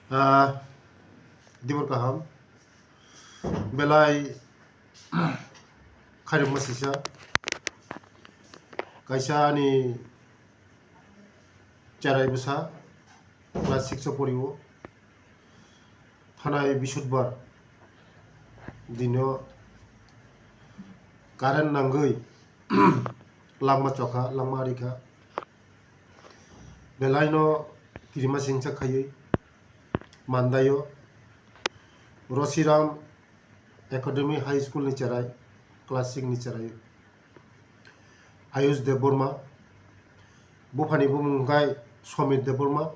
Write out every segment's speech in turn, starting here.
Dibur kaham belai khairuk masisa kaisa ni charai busa class 6 poriwo thanai bisudbar dino karen nangoi langma chokha langma arikha belai no kirima singsa khayoi mandayo Rosiram Academy High School ni charai class 6 ni charai Ayush Deborma Bufani Bumungai Somit Deborma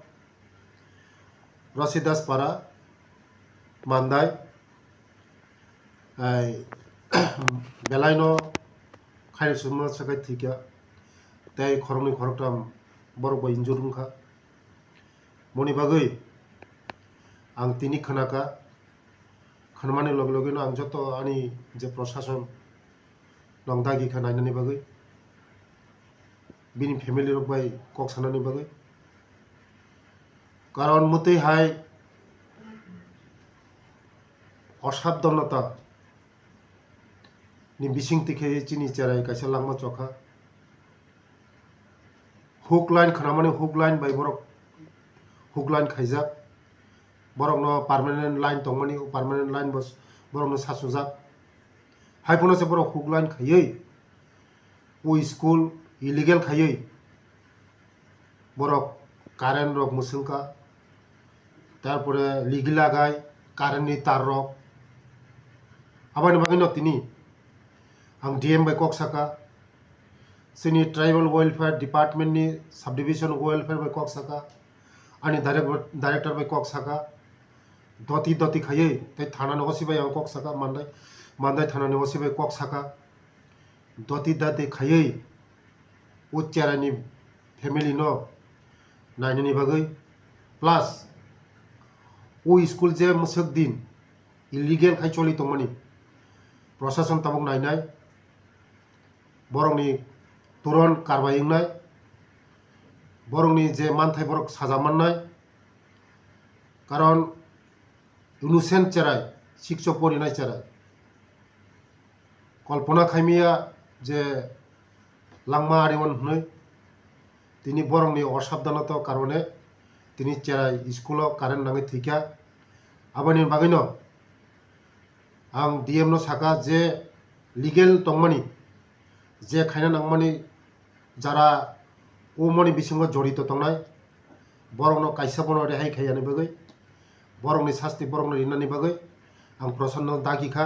Rasidas Para Mandai Belaino Khair Summa Sakai Thika Tay Khorongni Khoroktam Borok Ba Injurungkha Moni Bagai Ang Tini Khanaka Khanmani Log Logino Ang Joto Ani Je Prosason Nongdagi Khanainani Bagai Bini family rok bai kok sanani bagai karon mutei hai অসাবধানতা ni bising tikhe chini charai kaisa langma chokha hook line khanamani hook line bai borok hook line khaijak borok no permanent line tongmani permanent line bos borok no sasujak haipono se borok hook line khayei o school illegal khayei borok current rok musungka তারপরে লিগি লাগাই কারেন্টনি তার rock আবার বাকিনো তিনি আং DM বাই কক্সাকা সিনি tribal welfare ডিপার্টমেন্টনি সাব ডিভিশন ওয়েলফেয়ার বাই কক্সাকা আনি ডাইরেক্টর বাই কক্সাকা দতি দতি খাইয়ে তাই থানা নগসি বাই আং কক্সাকা মান্দাই মান্দাই থানা নগসি বাই কক্সাকা দতি দাতি খাইয়ে উচ্চারানি ফ্যামিলি ন নাইনানি বাগৈ plus o school je musuk din illegal khai choli tongmani proshashan tabuk nainai borokni turon karbai nai borokni je manthai borok saja mannai karon innocent cherai shikshok porinai cherai কল্পনা খাইমিয়া যে langma ariwon hnoi tini borokni অসাবধানতার কারণে তিনি চেরাই school current নাঙে থিকা আবানি বাগৈনো আং DM no সাকা যে legal তংমানি যে খাইনা নাংমানি যারা ওমনি বিসঙ্গ জড়িত তংনাই বরংনো কাইসা বনো রেহাই খাইয়ানি বাগৈ বরংনি শাস্তি বরংনো রিনানি বাগৈ আং প্রসন্ন দাগিখা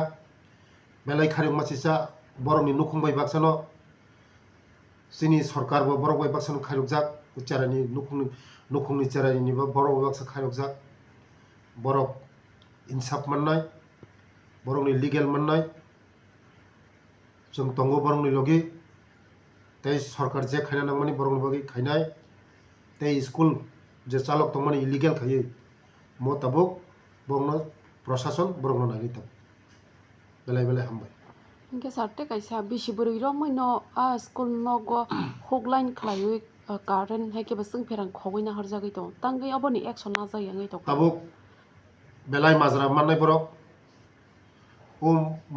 বেলাই খারিং মাসিসা বরংনি নুখুংবাই বাকসানো সিনি সরকার বো বরক বাই বাকসানো খাইরুকজাক উচ্চারানি নুখুংनि চেরাইनि बा बरक बाक्सा खायरकजाक बरक इनसाफ मोननाय बरकनि लिगेल मोननाय जों दंग बरकनि लगे तै सरकार जे खायना नांगमानि बरकनि बागै खायनाय तै स्कुल जे चालक तंगमानि इलिगेल खायो मो ताबुक बरकनो प्रशासन बरकनो नायनि ताब बेलाय बेलाय हामबाय इनके साथे कैसा बिसि बरै रमैनो आ स्कुल नगो होगलाइन खलायो कारेन्ट है के बसंग फेरang khogina harjagai dong tangai aboni action na jai angai to tabuk belai majra mannai borok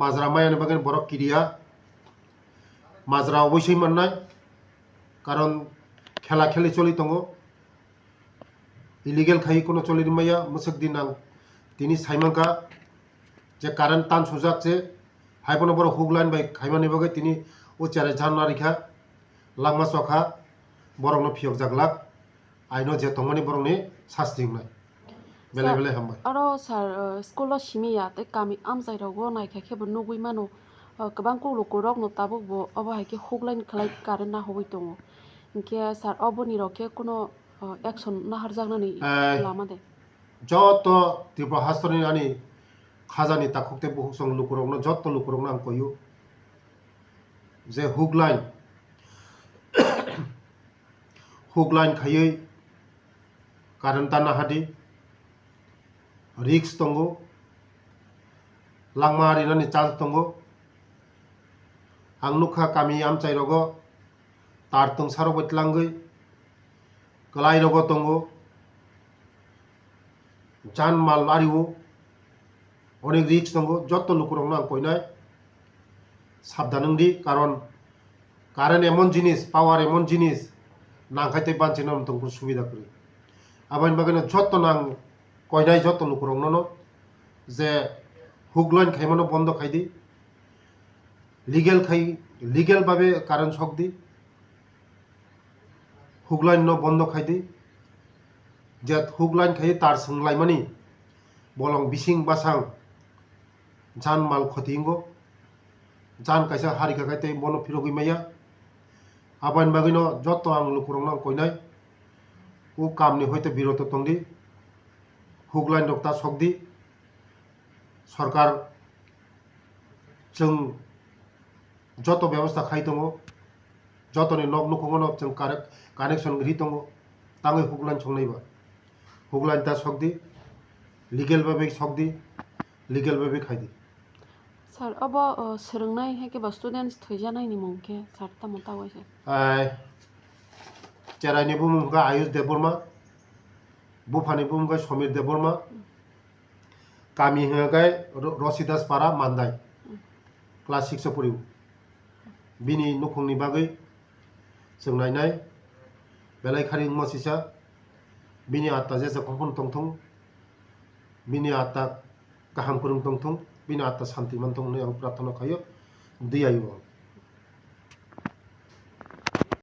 majra mayani bagen borok kiriya majra obosoi mannai karon khela kheli choli tongo illegal khai kono choli maya musuk dinang tini saimangka je current tan sujak je haipono borok hook line bai khaimani bagai tini o chare janarikha langma chokha borokno phiyok jaglak aino je tongmani borokni শাস্তি নাই বেলে বেলে হামবাই aro sar school lo simiya te kami amjai rogo naikha khebo nugui mano kabang ko lokorok no tabuk bo abo haike hoglain khlai karen na hoboi tongo inke sar oboni roke kono action na harjagnani lama de joto Tripura হাস্তনি ani khajani takokte buhusong lukurokno joto lukurokno ang koyu je hook line khayei current tana hadi risk tongo langma arinani chance tongo ang nukha kami amchai rogo tar tung saro botlangai kalai rogo tongo जान माल आरिवो अनेक रिक्स दंगो जत लुकुरंनो आं कइनाय साबधानंदि कारण current एमन जिनिस पावार एमन जिनिस नांखाइते बानचिना तंगु सुबिदा करि आबाइन बागैनो जत नां कइनाय जत लुकुरंनो जे हुक लाइन खाइमानो बन्द खाइदि लिगेल भावे कारेन्ट शक दी हुक लाइन नो बन्द खाइदि जे हुक लाइन खाइ तार सोंलाइमानि बलं बिसिं बासां जान माल खतिंगो जान काइसा हारिका काइते बनो फिरगै माया आबाइन बागैनो जत आं लुकुरंनो आं कइनाय उ कामनि हयतो बिरत तंदि हुक लाइन डक्टा सकदि सरकार जों जत व्यवस्था खाइ दङ जतनि नक नुखुङनो जों कानेक्शन रि दङ ताङै हुक लाइन संनायबा हुक लाइन ता सकदि लिगेल भावे सकदि लिगेल भावे खाइदि सार अब सोलोंनाय हेकेबा स्टुडेन्ट्स थैजानायनि मुंखे सार तामो तावाइसे चेराइनि बुमुंगा आयुष देबबर्मा बुफानि बुमुंगा समीर देबबर्मा कामी हगाय रसिदास पारा मान्दाय क्लास 6 फरिव बिनि नखुंनि बागै जों नायनाय बेलायखारि मसिसा बिनि आत्ता जेसा खंखन तंथं बिनि आत्ता गाहाम फोरों तंथं बिनि आत्ता शान्ति मोनथों होननानै आं प्रार्थना खायो दैयायो